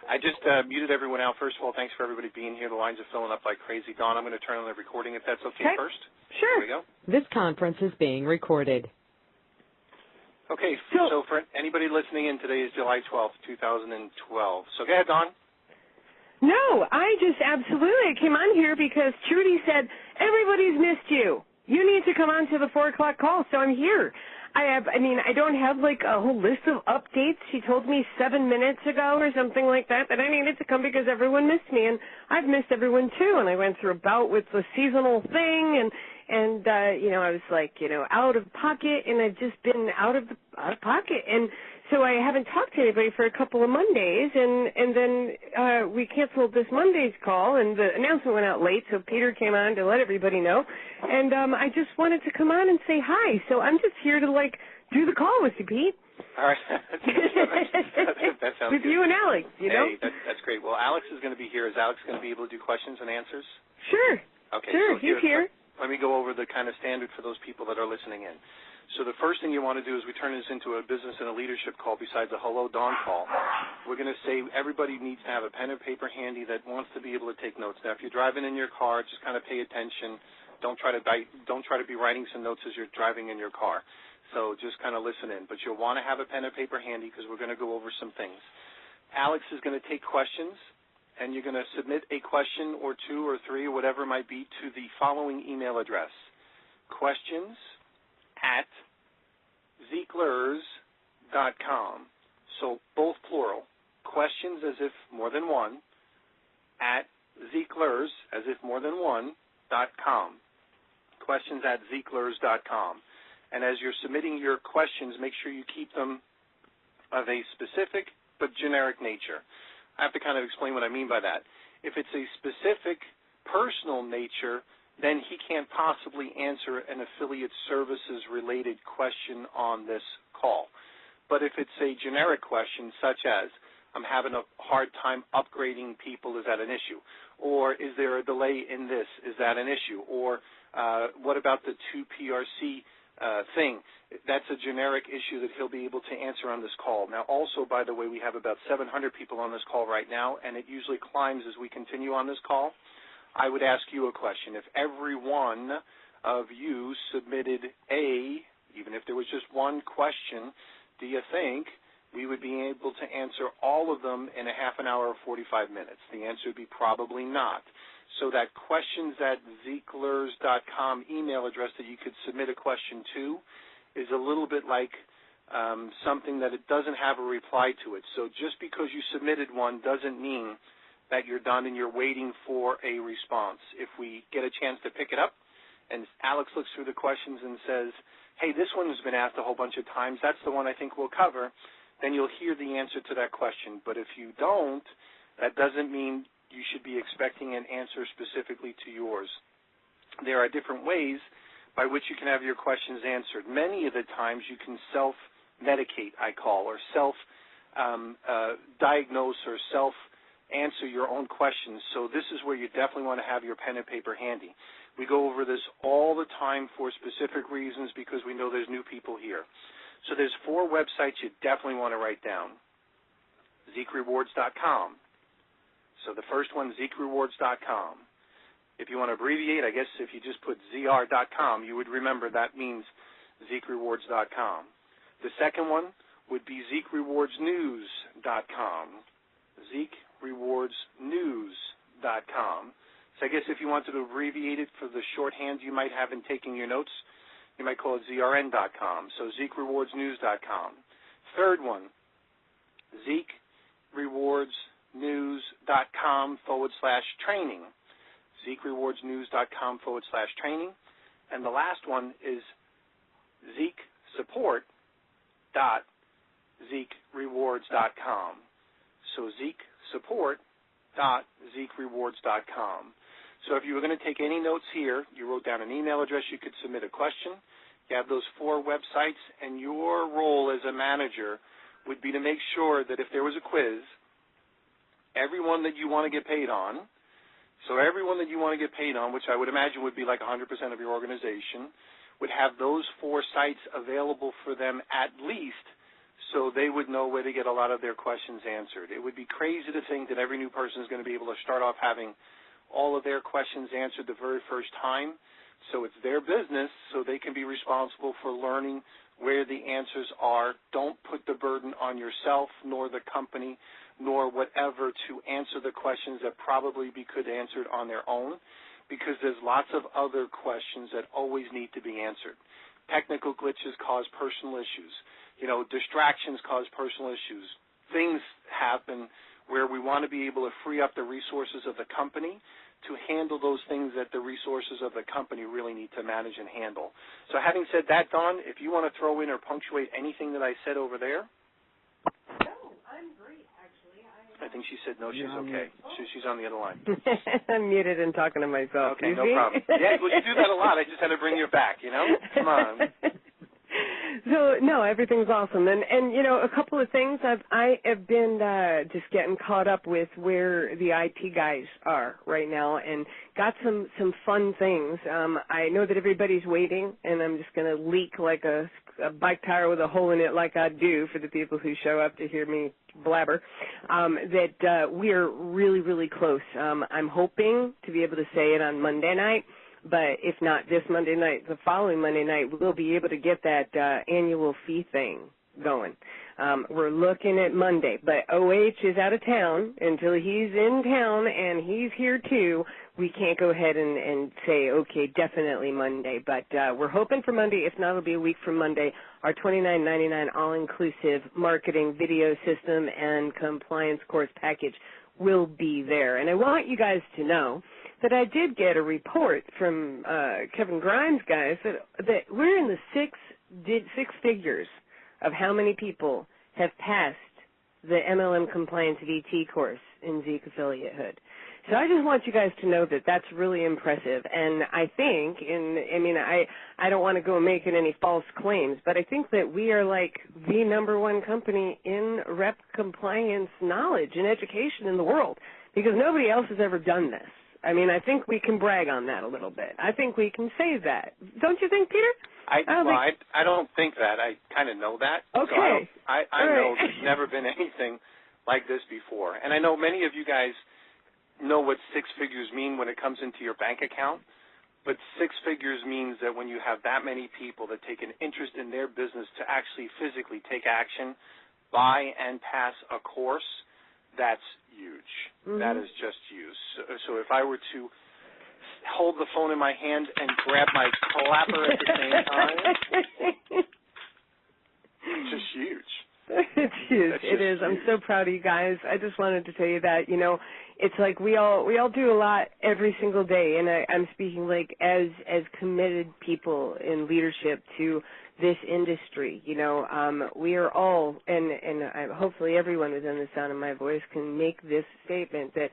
I just muted everyone out. First of all, thanks for everybody being here. The lines are filling up like crazy. Dawn, I'm going to turn on the recording if that's okay first. Sure. Here we go. This conference is being recorded. Okay, so for anybody listening in, today is July 12th, 2012. So go ahead, Dawn. No, I just absolutely came on here because Trudy said, everybody's missed you. You need to come on to the 4 o'clock call, so I'm here. I don't have like a whole list of updates. She told me 7 minutes ago or something like that I needed to come because everyone missed me, and I've missed everyone too. And I went through a bout with the seasonal thing, and I was like, out of pocket, and I've just been out of pocket, and so I haven't talked to anybody for a couple of Mondays, and then we canceled this Monday's call, and the announcement went out late, so Peter came on to let everybody know, and I just wanted to come on and say hi, so I'm just here to, do the call with you, Pete. All right. That sounds with good. you and Alex, Hey, that's great. Well, Alex is going to be here. Is Alex going to be able to do questions and answers? Sure. Okay. Sure, so he's here. Let me go over the kind of standard for those people that are listening in. So the first thing you want to do is we turn this into a business and a leadership call besides a hello, Dawn call. We're going to say everybody needs to have a pen and paper handy that wants to be able to take notes. Now, if you're driving in your car, just kind of pay attention. Don't try to be writing some notes as you're driving in your car. So just kind of listen in. But you'll want to have a pen and paper handy because we're going to go over some things. Alex is going to take questions, and you're going to submit a question or two or three or whatever it might be to the following email address: questions@zeeklers.com. So both plural. Questions as if more than one, at Zeeklers as if more than one, .com. Questions@zeeklers.com. And as you're submitting your questions, make sure you keep them of a specific but generic nature. I have to kind of explain what I mean by that. If it's a specific personal nature, then he can't possibly answer an affiliate services related question on this call. But if it's a generic question such as, I'm having a hard time upgrading people, is that an issue? Or is there a delay in this, is that an issue? Or what about the 2PRC thing? That's a generic issue that he'll be able to answer on this call. Now, also, by the way, we have about 700 people on this call right now, and it usually climbs as we continue on this call. I would ask you a question. If every one of you submitted even if there was just one question, do you think we would be able to answer all of them in a half an hour or 45 minutes? The answer would be probably not. So that questions@zeeklers.com email address that you could submit a question to is a little bit like something that it doesn't have a reply to it. So just because you submitted one doesn't mean that you're done and you're waiting for a response. If we get a chance to pick it up and Alex looks through the questions and says, hey, this one has been asked a whole bunch of times, that's the one I think we'll cover, then you'll hear the answer to that question. But if you don't, that doesn't mean you should be expecting an answer specifically to yours. There are different ways by which you can have your questions answered. Many of the times you can self-medicate, I call, or self-diagnose or self-answer your own questions. So this is where you definitely want to have your pen and paper handy. We go over this all the time for specific reasons because we know there's new people here. So there's 4 websites you definitely want to write down. ZeekRewards.com. So the first one, ZeekRewards.com. If you want to abbreviate, I guess if you just put ZR.com, you would remember that means ZeekRewards.com. The second one would be ZeekRewardsNews.com. ZeekRewardsNews.com. So I guess if you wanted to abbreviate it for the shorthand you might have in taking your notes, you might call it ZRN.com. So ZeekRewardsNews.com. Third one, ZeekRewardsNews.com/training. ZeekRewardsNews.com/training. And the last one is ZeekSupport.ZeekRewards.com. So ZeekSupport.ZeekRewards.com. So if you were going to take any notes here, you wrote down an email address, you could submit a question. You have those 4 websites, and your role as a manager would be to make sure that if there was a quiz, everyone that you want to get paid on, which I would imagine would be like 100% of your organization, would have those 4 sites available for them at least so they would know where to get a lot of their questions answered. It would be crazy to think that every new person is going to be able to start off having all of their questions answered the very first time. So it's their business, so they can be responsible for learning where the answers are. Don't put the burden on yourself nor the company nor whatever to answer the questions that probably could be answered on their own, because there's lots of other questions that always need to be answered. Technical glitches cause personal issues. Distractions cause personal issues. Things happen where we want to be able to free up the resources of the company to handle those things that the resources of the company really need to manage and handle. So having said that, Dawn, if you want to throw in or punctuate anything that I said over there. No, I'm great, actually. I think she said no, she's okay. She's on the other line. I'm muted and talking to myself. Okay, no problem. Yeah, well, you do that a lot. I just had to bring you back, Come on. So no, everything's awesome, and a couple of things. I have been just getting caught up with where the IT guys are right now, and got some fun things. I know that everybody's waiting, and I'm just going to leak like a bike tire with a hole in it, like I do for the people who show up to hear me blabber. That we're really, really close. I'm hoping to be able to say it on Monday night. But if not this Monday night, the following Monday night, we'll be able to get that annual fee thing going. We're looking at Monday, but OH is out of town. Until he's in town and he's here too, we can't go ahead and say, okay, definitely Monday. But we're hoping for Monday. If not, it'll be a week from Monday. Our $29.99 all-inclusive marketing video system and compliance course package will be there. And I want you guys to know that I did get a report from Kevin Grimes, guys, that we're in the six figures of how many people have passed the MLM Compliance VT course in Zeek Affiliatehood. So I just want you guys to know that that's really impressive. And I think, I don't want to go making any false claims, but I think that we are like the number one company in rep compliance knowledge and education in the world, because nobody else has ever done this. I think we can brag on that a little bit. I think we can say that. Don't you think, Peter? I don't think that. I kind of know that. Okay. So I know there's never been anything like this before. And I know many of you guys know what six figures mean when it comes into your bank account, but six figures means that when you have that many people that take an interest in their business to actually physically take action, buy and pass a course, that's huge. Mm-hmm. That is just huge. So if I were to hold the phone in my hand and grab my clapper at the same time, it's just huge. It's huge. It is. Huge. I'm so proud of you guys. I just wanted to tell you that, it's like we all do a lot every single day, and I'm speaking like as committed people in leadership to this industry. We are all, and hopefully everyone within the sound of my voice can make this statement that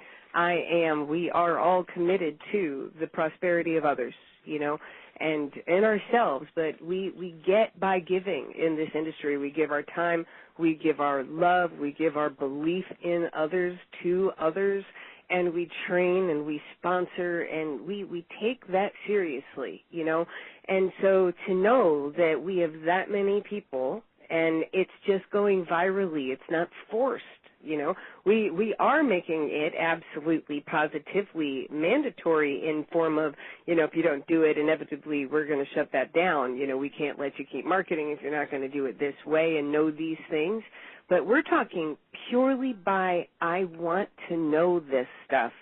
we are all committed to the prosperity of others, and ourselves, but we get by giving in this industry. We give our time, we give our love, we give our belief in others to others, and we train and we sponsor, and we take that seriously, And so to know that we have that many people and it's just going virally, it's not forced, We are making it absolutely, positively mandatory in form of, if you don't do it, inevitably we're going to shut that down. We can't let you keep marketing if you're not going to do it this way and know these things. But we're talking purely by, I want to know this stuff.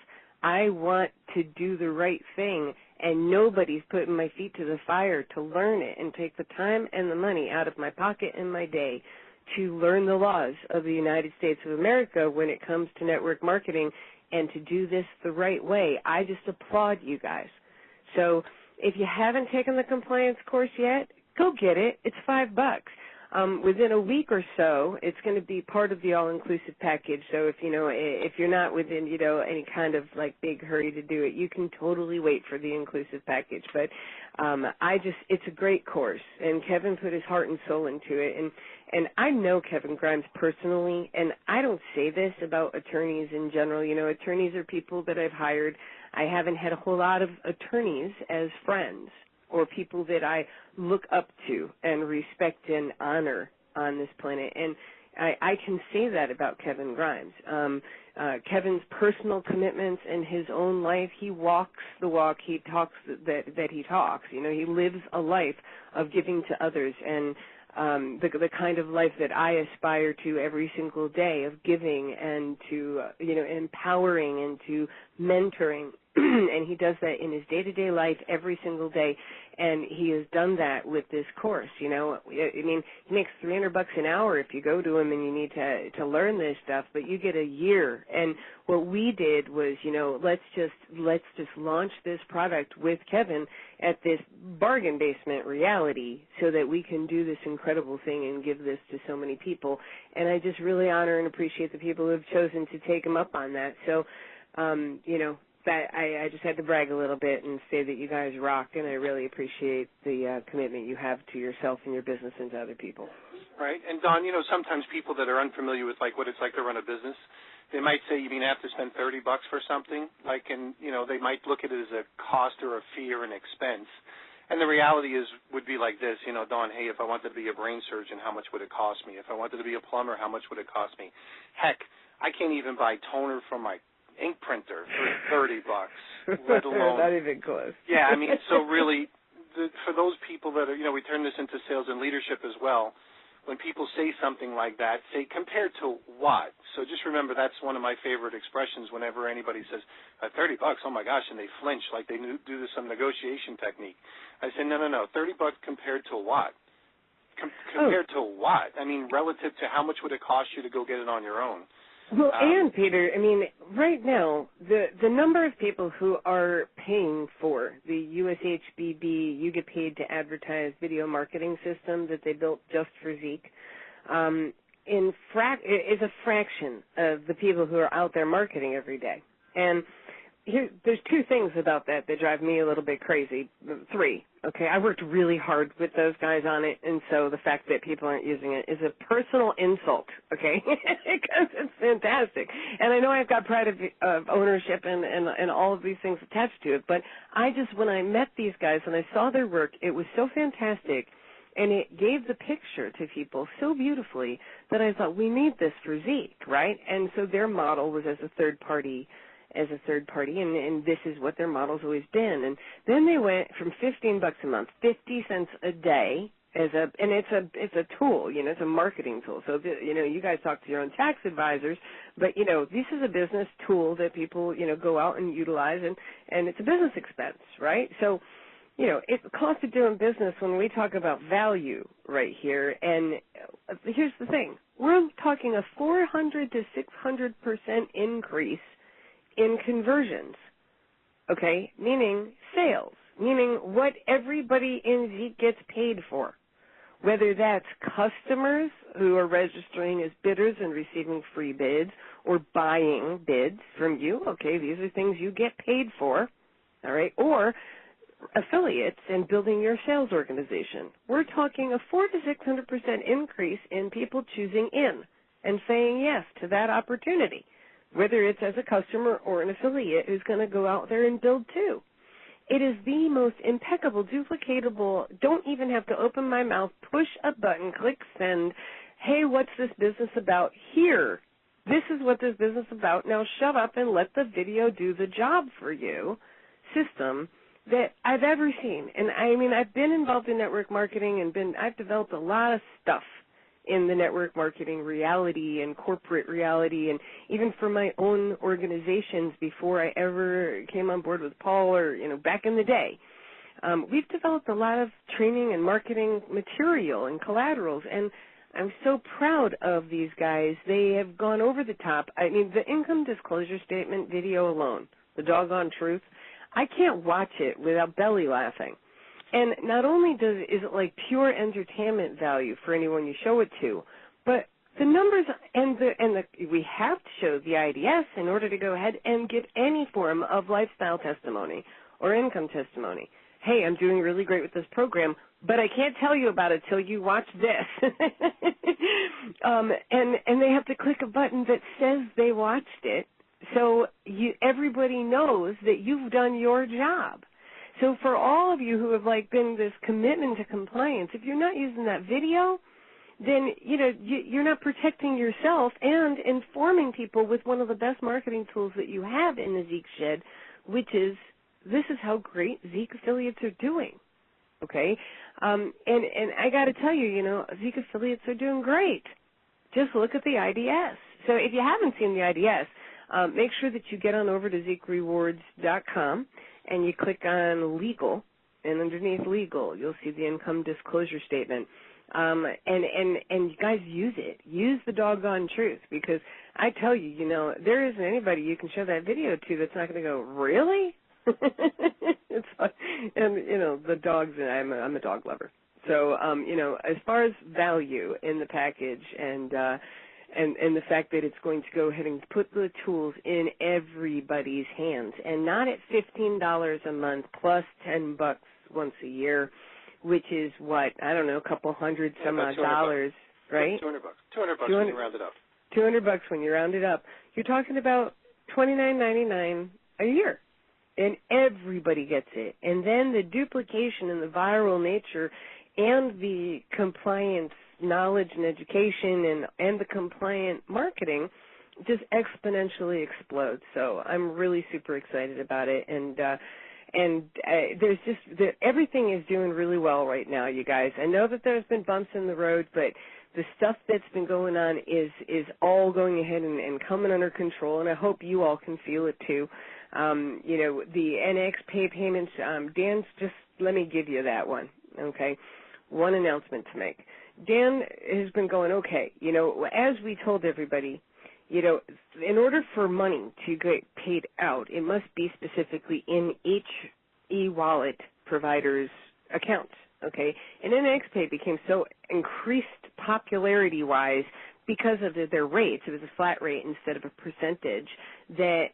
I want to do the right thing, and nobody's putting my feet to the fire to learn it and take the time and the money out of my pocket and my day to learn the laws of the United States of America when it comes to network marketing and to do this the right way. I just applaud you guys. So if you haven't taken the compliance course yet, go get it. It's $5. Within a week or so, it's going to be part of the all-inclusive package. So if you're not within, any kind of like big hurry to do it, you can totally wait for the inclusive package. But it's a great course, and Kevin put his heart and soul into it. And I know Kevin Grimes personally, and I don't say this about attorneys in general. Attorneys are people that I've hired. I haven't had a whole lot of attorneys as friends or people that I look up to and respect and honor on this planet. And I can say that about Kevin Grimes. Kevin's personal commitments in his own life, he walks the walk, he talks that he talks. You know, he lives a life of giving to others, and the kind of life that I aspire to every single day, of giving and to, empowering and to mentoring. And he does that in his day-to-day life every single day, and he has done that with this course. You know, I mean, he makes $300 an hour if you go to him and you need to learn this stuff, but you get a year. And what we did was, let's just launch this product with Kevin at this bargain basement reality, so that we can do this incredible thing and give this to so many people. And I just really honor and appreciate the people who have chosen to take him up on that. So, that I just had to brag a little bit and say that you guys rock, and I really appreciate the commitment you have to yourself and your business and to other people. Right. And, Dawn, sometimes people that are unfamiliar with, what it's like to run a business, they might say, you mean I have to spend $30 for something? They might look at it as a cost or a fee or an expense. And the reality would be like this, Dawn, hey, if I wanted to be a brain surgeon, how much would it cost me? If I wanted to be a plumber, how much would it cost me? Heck, I can't even buy toner from my ink printer for $30, let alone. Not even close. Yeah, I mean, so really, for those people that are, we turn this into sales and leadership as well. When people say something like that, say, compared to what? So just remember, that's one of my favorite expressions whenever anybody says, $30, oh my gosh, and they flinch like they do some negotiation technique. I say, no, $30 compared to what? Compared to what? I mean, relative to how much would it cost you to go get it on your own? Well, and Peter, I mean, right now, the number of people who are paying for the USHBB, You Get Paid to Advertise video marketing system that they built just for Zeek, is a fraction of the people who are out there marketing every day. And there's two things about that drive me a little bit crazy. Three. Okay, I worked really hard with those guys on it, and so the fact that people aren't using it is a personal insult, okay, because it's fantastic. And I know I've got pride of ownership and all of these things attached to it, but when I met these guys and I saw their work, it was so fantastic, and it gave the picture to people so beautifully that I thought, we need this for Zeek, right? And so their model was as a third party, and this is what their model's always been. And then they went from $15 a month, 50 cents a day, and it's a tool, it's a marketing tool. So, you guys talk to your own tax advisors, but, this is a business tool that people, go out and utilize, and it's a business expense, right? So, it's the cost of doing business when we talk about value right here. And here's the thing. We're talking a 400 to 600% increase in conversions, okay, meaning sales, meaning what everybody in Zeek gets paid for, whether that's customers who are registering as bidders and receiving free bids or buying bids from you, okay, these are things you get paid for, all right, or affiliates and building your sales organization. We're talking a 400 to 600% increase in people choosing in and saying yes to that opportunity, whether it's as a customer or an affiliate who's going to go out there and build too. It is the most impeccable, duplicatable, don't even have to open my mouth, push a button, click send, hey, what's this business about? Here, this is what this business is about. Now shut up and let the video do the job for you system that I've ever seen. And I mean, I've been involved in network marketing and I've developed a lot of stuff in the network marketing reality and corporate reality, and even for my own organizations before I ever came on board with Paul or, back in the day. We've developed a lot of training and marketing material and collaterals, and I'm so proud of these guys. They have gone over the top. I mean, the income disclosure statement video alone, the doggone truth, I can't watch it without belly laughing. And not only is it like pure entertainment value for anyone you show it to, but the numbers we have to show the IDS in order to go ahead and give any form of lifestyle testimony or income testimony. Hey, I'm doing really great with this program, but I can't tell you about it till you watch this. And they have to click a button that says they watched it, so everybody knows that you've done your job. So for all of you who have been this commitment to compliance, if you're not using that video, then, you're not protecting yourself and informing people with one of the best marketing tools that you have in the Zeek Shed, which is, this is how great Zeek affiliates are doing. Okay? And I got to tell you, Zeek affiliates are doing great. Just look at the IDS. So if you haven't seen the IDS, make sure that you get on over to ZeekRewards.com and you click on Legal, and underneath Legal, you'll see the income disclosure statement. And you guys use it. Use the doggone truth, because I tell you, there isn't anybody you can show that video to that's not going to go, really? It's like, and the dogs. I'm a dog lover. So as far as value in the package and the fact that it's going to go ahead and put the tools in everybody's hands, and not at $15 a month plus $10 once a year, which is what, I don't know, a couple hundred some odd dollars, right? $200. $200 when you round it up. $200 when you round it up. You're talking about $29.99 a year. And everybody gets it. And then the duplication and the viral nature and the compliance knowledge and education and the compliant marketing just exponentially explodes. So I'm really super excited about it. And there's just everything is doing really well right now, you guys. I know that there's been bumps in the road, but the stuff that's been going on is all going ahead and coming under control, and I hope you all can feel it too. The NX pay payments, Dan, just let me give you that one, okay? One announcement to make. Dan has been going, okay, as we told everybody, in order for money to get paid out, it must be specifically in each e-wallet provider's account, okay? And NX Pay became so increased popularity-wise because of their rates. It was a flat rate instead of a percentage, that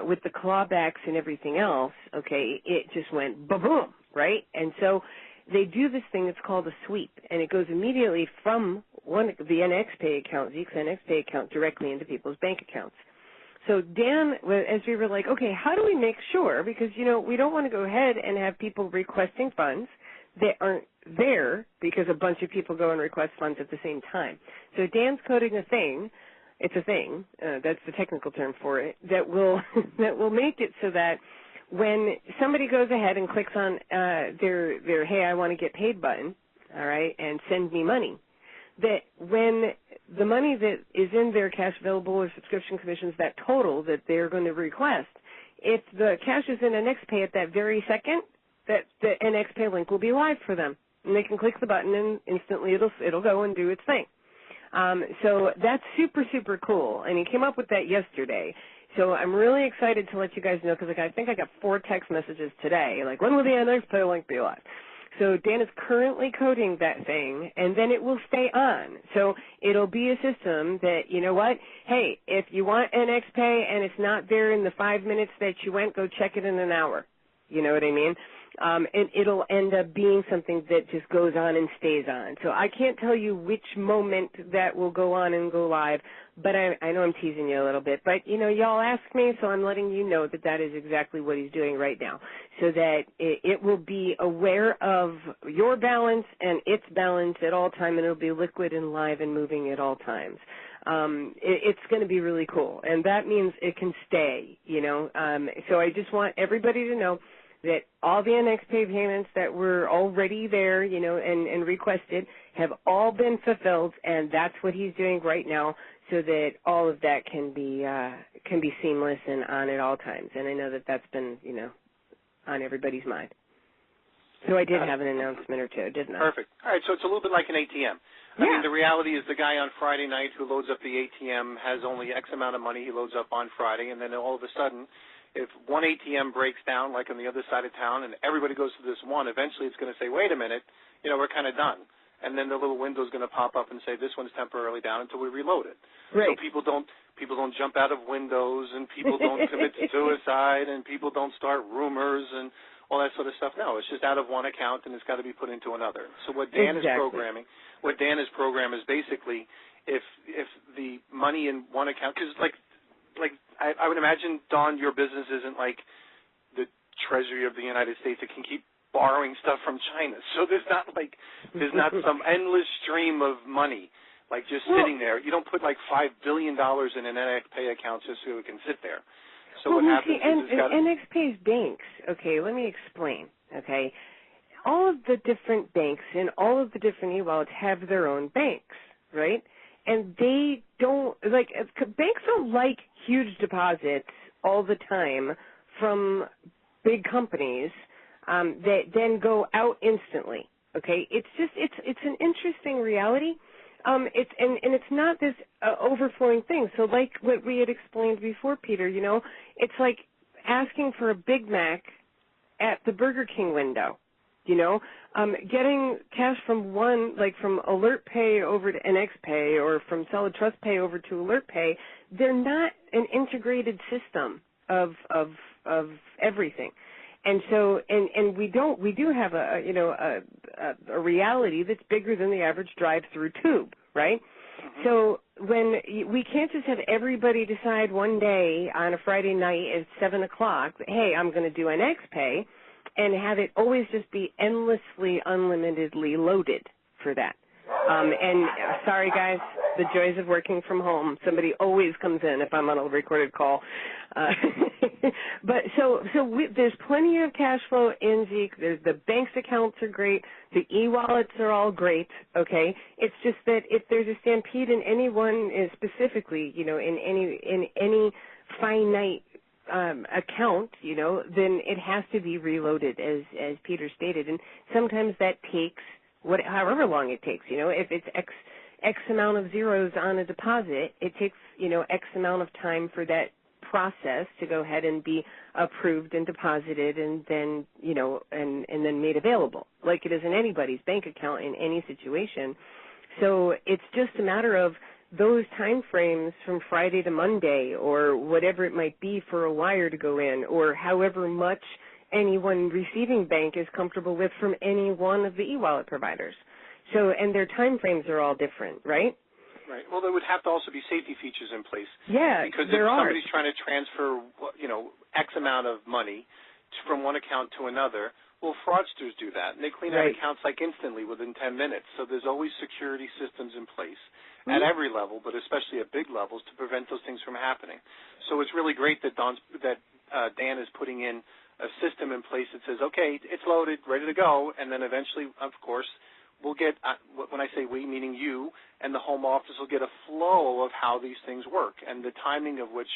with the clawbacks and everything else, okay, it just went ba-boom, right? And so they do this thing that's called a sweep, and it goes immediately from the NX Pay account, Zeek's NX Pay account, directly into people's bank accounts. So Dan, as we were like, okay, how do we make sure, because, we don't want to go ahead and have people requesting funds that aren't there because a bunch of people go and request funds at the same time. So Dan's coding a thing. It's a thing. That's the technical term for it. That will make it so that when somebody goes ahead and clicks on their "Hey, I want to get paid" button, all right, and send me money, that when the money that is in their cash available or subscription commissions, that total that they're going to request, if the cash is in NX Pay at that very second, that the NX Pay link will be live for them, and they can click the button and instantly it'll go and do its thing. So that's super, super cool, and he came up with that yesterday. So I'm really excited to let you guys know, because I think I got 4 text messages today, like, when will the NX Pay link be live? So Dan is currently coding that thing, and then it will stay on. So it'll be a system that, hey, if you want NX Pay and it's not there in the 5 minutes that you went, go check it in an hour. You know what I mean? And it'll end up being something that just goes on and stays on. So I can't tell you which moment that will go on and go live, but I know I'm teasing you a little bit. But, y'all ask me, so I'm letting you know that is exactly what he's doing right now, so that it will be aware of your balance and its balance at all time, and it'll be liquid and live and moving at all times. It's going to be really cool, and that means it can stay, So I just want everybody to know that all the NX Pay payments that were already there, and requested have all been fulfilled, and that's what he's doing right now, so that all of that can be seamless and on at all times. And I know that that's been, on everybody's mind. So I did have an announcement or two, didn't I? Perfect. All right, so it's a little bit like an ATM. I mean, the reality is the guy on Friday night who loads up the ATM has only X amount of money he loads up on Friday, and then all of a sudden, if one ATM breaks down, like on the other side of town, and everybody goes to this one, eventually it's going to say, wait a minute, we're kind of done. And then the little window's going to pop up and say, this one's temporarily down until we reload it. Right. So people don't jump out of windows, and people don't commit suicide, and people don't start rumors and all that sort of stuff. No, it's just out of one account, and it's got to be put into another. So what Dan is programming is basically if the money in one account, because like I would imagine, Dawn, your business isn't like the Treasury of the United States. It can keep borrowing stuff from China. So there's not some endless stream of money like just sitting there. You don't put like $5 billion in an NXPay account just so it can sit there. So what happens is NXPay's banks, okay, let me explain, okay. All of the different banks and all of the different e-wallets have their own banks, right? And they don't, banks don't like huge deposits all the time from big companies that then go out instantly, okay? It's an interesting reality. It's not this overflowing thing. So like what we had explained before, Peter, it's like asking for a Big Mac at the Burger King window, getting cash from from AlertPay over to NXPay or from Solid Trust Pay over to AlertPay. They're not an integrated system of everything. And so, and we do have a reality that's bigger than the average drive-through tube, right? Mm-hmm. So when we can't just have everybody decide one day on a Friday night at 7 o'clock, hey, I'm going to do NXPay, and have it always just be endlessly, unlimitedly loaded for that. And sorry, guys, the joys of working from home. Somebody always comes in if I'm on a recorded call. But there's plenty of cash flow in Zeek. The bank's accounts are great. The e-wallets are all great. Okay, it's just that if there's a stampede in any one, specifically, in any finite account, then it has to be reloaded, as Peter stated, and sometimes that takes however long it takes. If it's X amount of zeros on a deposit, it takes X amount of time for that process to go ahead and be approved and deposited and then and then made available, like it is in anybody's bank account in any situation. So it's just a matter of those time frames from Friday to Monday or whatever it might be for a wire to go in, or however much any one receiving bank is comfortable with from any one of the e-wallet providers. So, and their time frames are all different, right? Right. Well, there would have to also be safety features in place. Yeah, because if somebody's trying to transfer, X amount of money from one account to another, well, fraudsters do that, and they clean out accounts instantly within 10 minutes. So there's always security systems in place at every level, but especially at big levels, to prevent those things from happening. So it's really great that Dan is putting in a system in place that says, okay, it's loaded, ready to go, and then eventually, of course, we'll get, when I say we, meaning you and the home office, will get a flow of how these things work and the timing of which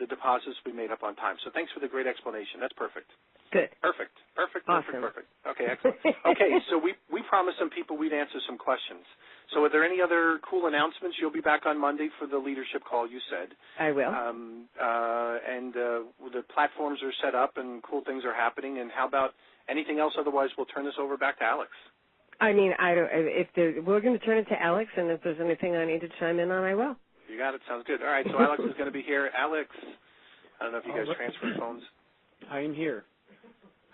the deposits will be made up on time. So thanks for the great explanation. That's perfect. Good. Perfect. Awesome. Perfect. Okay, excellent. Okay, so we promised some people we'd answer some questions. So are there any other cool announcements? You'll be back on Monday for the leadership call, you said. I will. The platforms are set up and cool things are happening. And how about anything else? Otherwise, we'll turn this over back to Alex. I mean, we're going to turn it to Alex, and if there's anything I need to chime in on, I will. You got it. Sounds good. All right, so Alex is going to be here. Alex, I don't know if you guys transfer phones. I am here.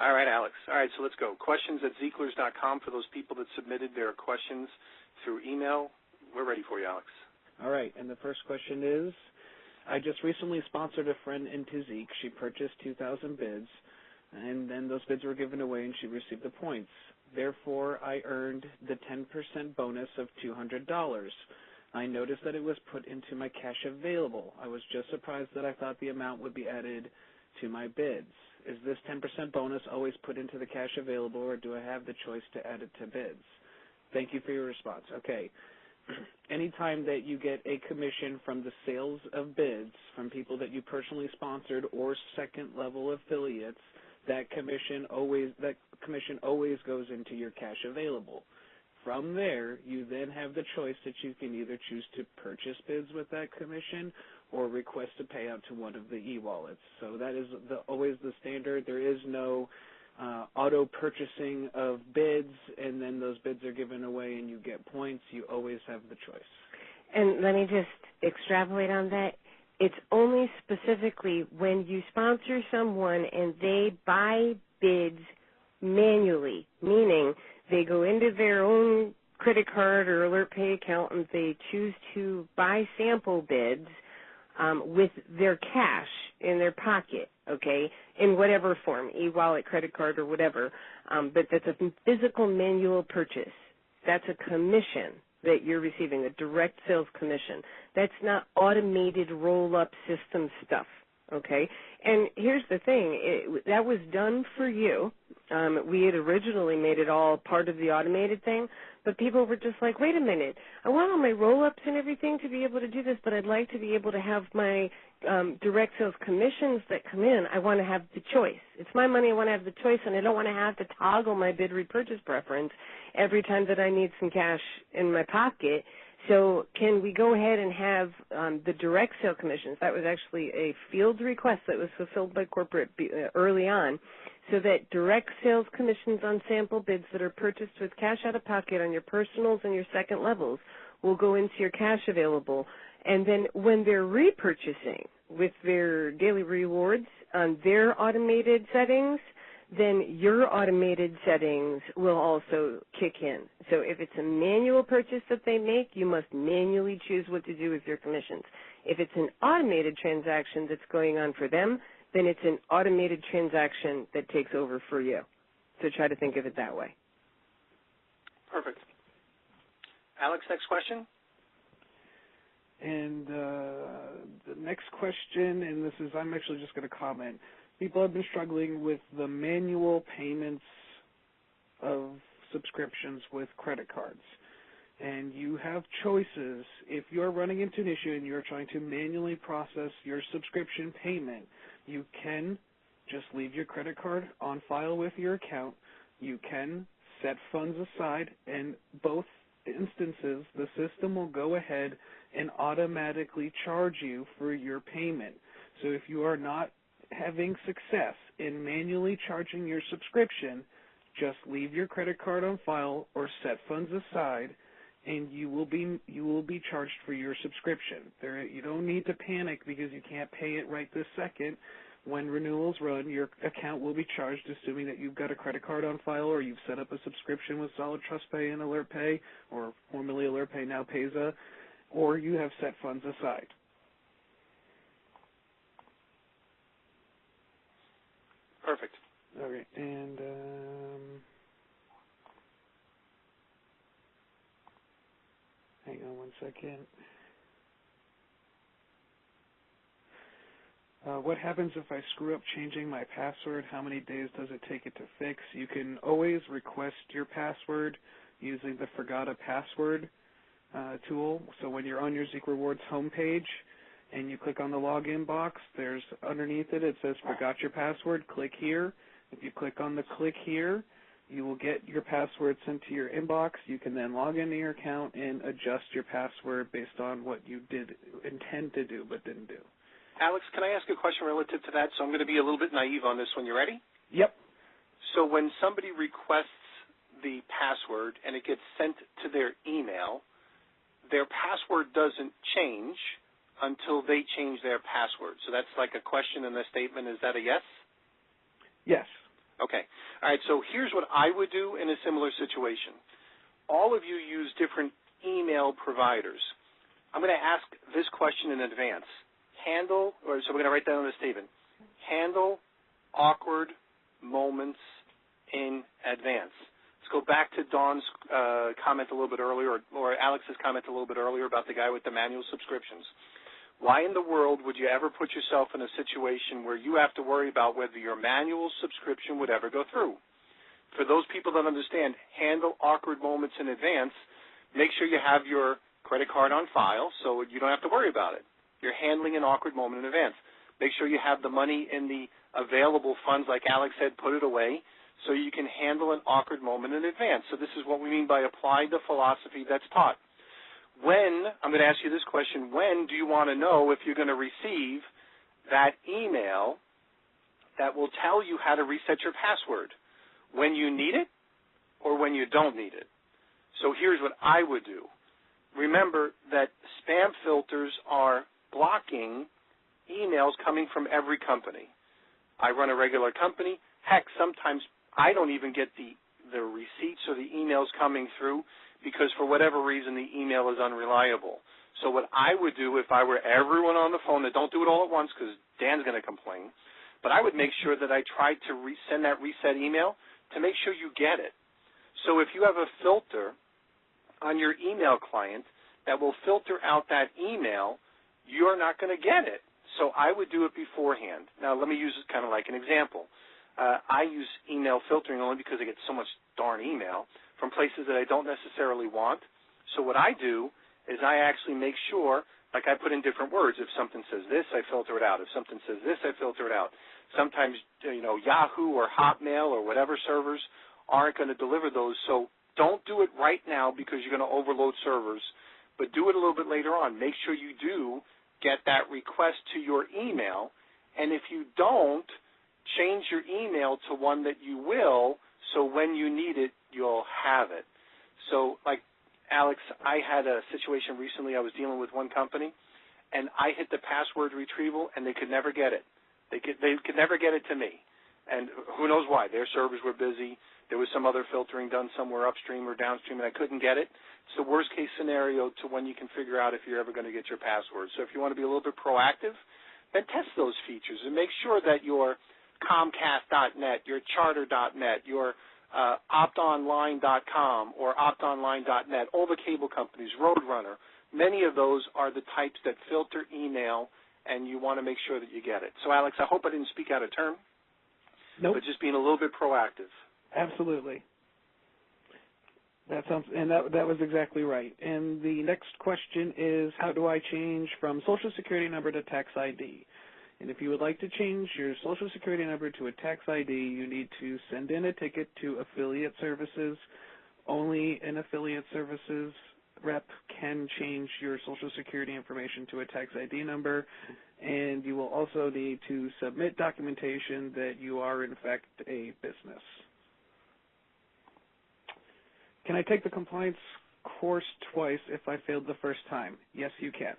All right, Alex. All right, so let's go. Questions at Zeeklers.com for those people that submitted their questions through email. We're ready for you, Alex. All right, and the first question is, I just recently sponsored a friend into Zeek. She purchased 2,000 bids, and then those bids were given away and she received the points. Therefore, I earned the 10% bonus of $200. I noticed that it was put into my cash available. I was just surprised that I thought the amount would be added to my bids. Is this 10% bonus always put into the cash available, or do I have the choice to add it to bids? Thank you for your response. Okay. Anytime that you get a commission from the sales of bids from people that you personally sponsored or second-level affiliates, that commission always goes into your cash available. From there, you then have the choice that you can either choose to purchase bids with that commission or request a payout to one of the e-wallets. So that is always the standard. There is no auto purchasing of bids, and then those bids are given away and you get points. You always have the choice. And let me just extrapolate on that. It's only specifically when you sponsor someone and they buy bids manually, meaning they go into their own credit card or AlertPay account and they choose to buy sample bids with their cash in their pocket, okay, in whatever form, e-wallet, credit card, or whatever, but that's a physical manual purchase. That's a commission that you're receiving, a direct sales commission. That's not automated roll-up system stuff, okay? And here's the thing. That was done for you. We had originally made it all part of the automated thing, but people were just like, wait a minute, I want all my roll-ups and everything to be able to do this, but I'd like to be able to have my direct sales commissions that come in. I want to have the choice. It's my money. I want to have the choice, and I don't want to have to toggle my bid repurchase preference every time that I need some cash in my pocket. So can we go ahead and have the direct sale commissions? That was actually a field request that was fulfilled by corporate early on, so that direct sales commissions on sample bids that are purchased with cash out of pocket on your personals and your second levels will go into your cash available. And then when they're repurchasing with their daily rewards on their automated settings, then your automated settings will also kick in. So if it's a manual purchase that they make, you must manually choose what to do with your commissions. If it's an automated transaction that's going on for them, then it's an automated transaction that takes over for you. So try to think of it that way. Perfect. Alex, next question. And the next question, and this is, I'm actually just going to comment. People have been struggling with the manual payments of subscriptions with credit cards. And you have choices. If you're running into an issue and you're trying to manually process your subscription payment, you can just leave your credit card on file with your account. You can set funds aside, and both instances, the system will go ahead and automatically charge you for your payment. So if you are not having success in manually charging your subscription, just leave your credit card on file or set funds aside, and you will be charged for your subscription. You don't need to panic because you can't pay it right this second. When renewals run, your account will be charged, assuming that you've got a credit card on file or you've set up a subscription with Solid Trust Pay and Alert Pay, or formerly Alert Pay, now Payza, or you have set funds aside. Perfect. Okay, and hang on one second. What happens if I screw up changing my password? How many days does it take it to fix? You can always request your password using the Forgot a Password tool. So when you're on your Zeek Rewards homepage and you click on the login box, there's underneath it says Forgot Your Password. Click here. If you click on the click here, you will get your password sent to your inbox. You can then log into your account and adjust your password based on what you did intend to do but didn't do. Alex, can I ask a question relative to that? So I'm going to be a little bit naive on this one. You ready? Yep. So when somebody requests the password and it gets sent to their email, their password doesn't change until they change their password. So that's like a question in the statement. Is that a yes? Yes. Okay. All right, so here's what I would do in a similar situation. All of you use different email providers. I'm going to ask this question in advance. So we're going to write down the statement. Handle awkward moments in advance. Let's go back to Dawn's comment a little bit earlier, or Alex's comment a little bit earlier about the guy with the manual subscriptions. Why in the world would you ever put yourself in a situation where you have to worry about whether your manual subscription would ever go through? For those people that understand, handle awkward moments in advance, make sure you have your credit card on file so you don't have to worry about it. You're handling an awkward moment in advance. Make sure you have the money in the available funds, like Alex said, put it away so you can handle an awkward moment in advance. So this is what we mean by apply the philosophy that's taught. I'm going to ask you this question, when do you want to know if you're going to receive that email that will tell you how to reset your password? When you need it or when you don't need it? So here's what I would do. Remember that spam filters are blocking emails coming from every company. I run a regular company. Heck, sometimes I don't even get the receipts or the emails coming through because for whatever reason the email is unreliable. So what I would do if I were everyone on the phone, and don't do it all at once because Dan's going to complain, but I would make sure that I tried to send that reset email to make sure you get it. So if you have a filter on your email client that will filter out that email, you're not going to get it. So I would do it beforehand. Now, let me use it kind of like an example. I use email filtering only because I get so much darn email from places that I don't necessarily want. So what I do is I actually make sure, like I put in different words. If something says this, I filter it out. If something says this, I filter it out. Sometimes, Yahoo or Hotmail or whatever servers aren't going to deliver those. So don't do it right now because you're going to overload servers, but do it a little bit later on. Make sure you do get that request to your email, and if you don't, change your email to one that you will, so when you need it, you'll have it. So, like, Alex, I had a situation recently. I was dealing with one company, and I hit the password retrieval, and they could never get it. They could never get it to me, and who knows why. Their servers were busy. There was some other filtering done somewhere upstream or downstream, and I couldn't get it. It's the worst-case scenario to when you can figure out if you're ever going to get your password. So if you want to be a little bit proactive, then test those features and make sure that your Comcast.net, your Charter.net, your OptOnline.com or OptOnline.net, all the cable companies, Roadrunner, many of those are the types that filter email, and you want to make sure that you get it. So, Alex, I hope I didn't speak out of turn. Nope. But just being a little bit proactive. Absolutely. That was exactly right. And the next question is, how do I change from Social Security number to tax ID? And if you would like to change your Social Security number to a tax ID, you need to send in a ticket to Affiliate Services. Only an Affiliate Services rep can change your Social Security information to a tax ID number, and you will also need to submit documentation that you are, in fact, a business. Can I take the compliance course twice if I failed the first time? Yes, you can.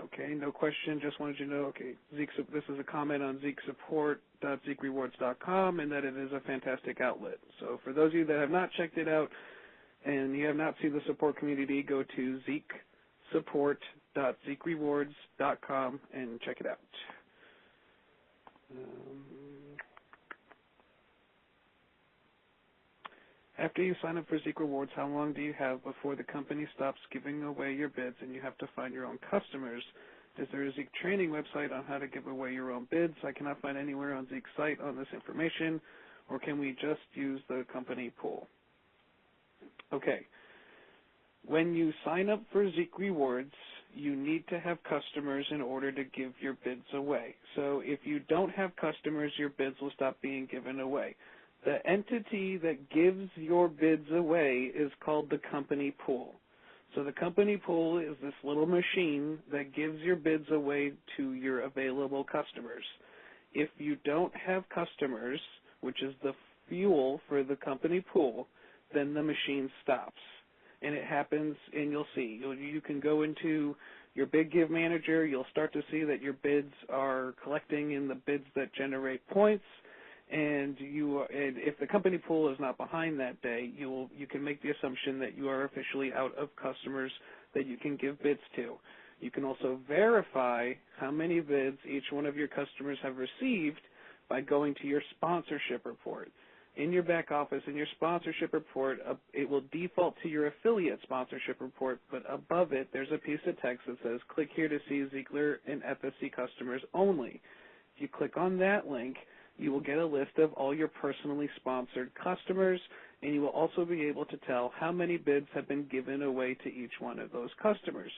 Okay, no question. Just wanted you to know, okay, this is a comment on ZeekSupport.ZeekRewards.com, and that it is a fantastic outlet. So for those of you that have not checked it out and you have not seen the support community, go to ZeekSupport.ZeekRewards.com and check it out. After you sign up for Zeek Rewards, how long do you have before the company stops giving away your bids and you have to find your own customers? Is there a Zeek training website on how to give away your own bids? I cannot find anywhere on Zeek's site on this information, or can we just use the company pool? Okay. When you sign up for Zeek Rewards, you need to have customers in order to give your bids away. So if you don't have customers, your bids will stop being given away. The entity that gives your bids away is called the company pool. So the company pool is this little machine that gives your bids away to your available customers. If you don't have customers, which is the fuel for the company pool, then the machine stops. And it happens, and you'll see. You can go into your Bid Give Manager. You'll start to see that your bids are collecting in the bids that generate points. And if the company pool is not behind that day, you can make the assumption that you are officially out of customers that you can give bids to. You can also verify how many bids each one of your customers have received by going to your sponsorship report. In your back office, in your sponsorship report, it will default to your affiliate sponsorship report, but above it, there's a piece of text that says, click here to see Ziegler and FSC customers only. If you click on that link, you will get a list of all your personally sponsored customers, and you will also be able to tell how many bids have been given away to each one of those customers.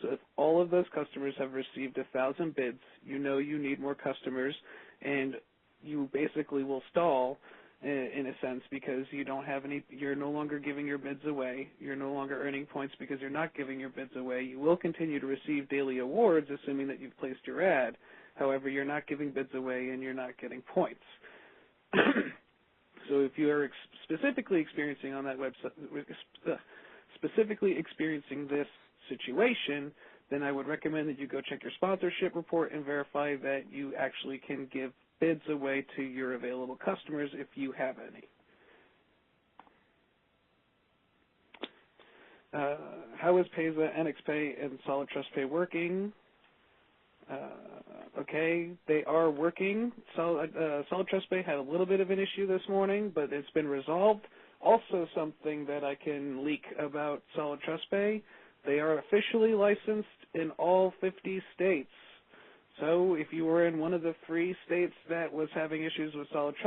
So if all of those customers have received 1,000 bids, you know you need more customers, and you basically will stall in a sense because you're no longer giving your bids away. You're no longer earning points because you're not giving your bids away. You will continue to receive daily awards, assuming that you've placed your ad. However, you're not giving bids away and you're not getting points. So if you are specifically experiencing on that website, specifically experiencing this situation, then I would recommend that you go check your sponsorship report and verify that you actually can give bids away to your available customers if you have any. How is Payza, NXPay, and Solid Trust Pay working? Okay, they are working. Solid Trust Pay had a little bit of an issue this morning, but it's been resolved. Also something that I can leak about Solid Trust Pay, they are officially licensed in all 50 states. So if you were in one of the 3 states that was having issues with Solid Trust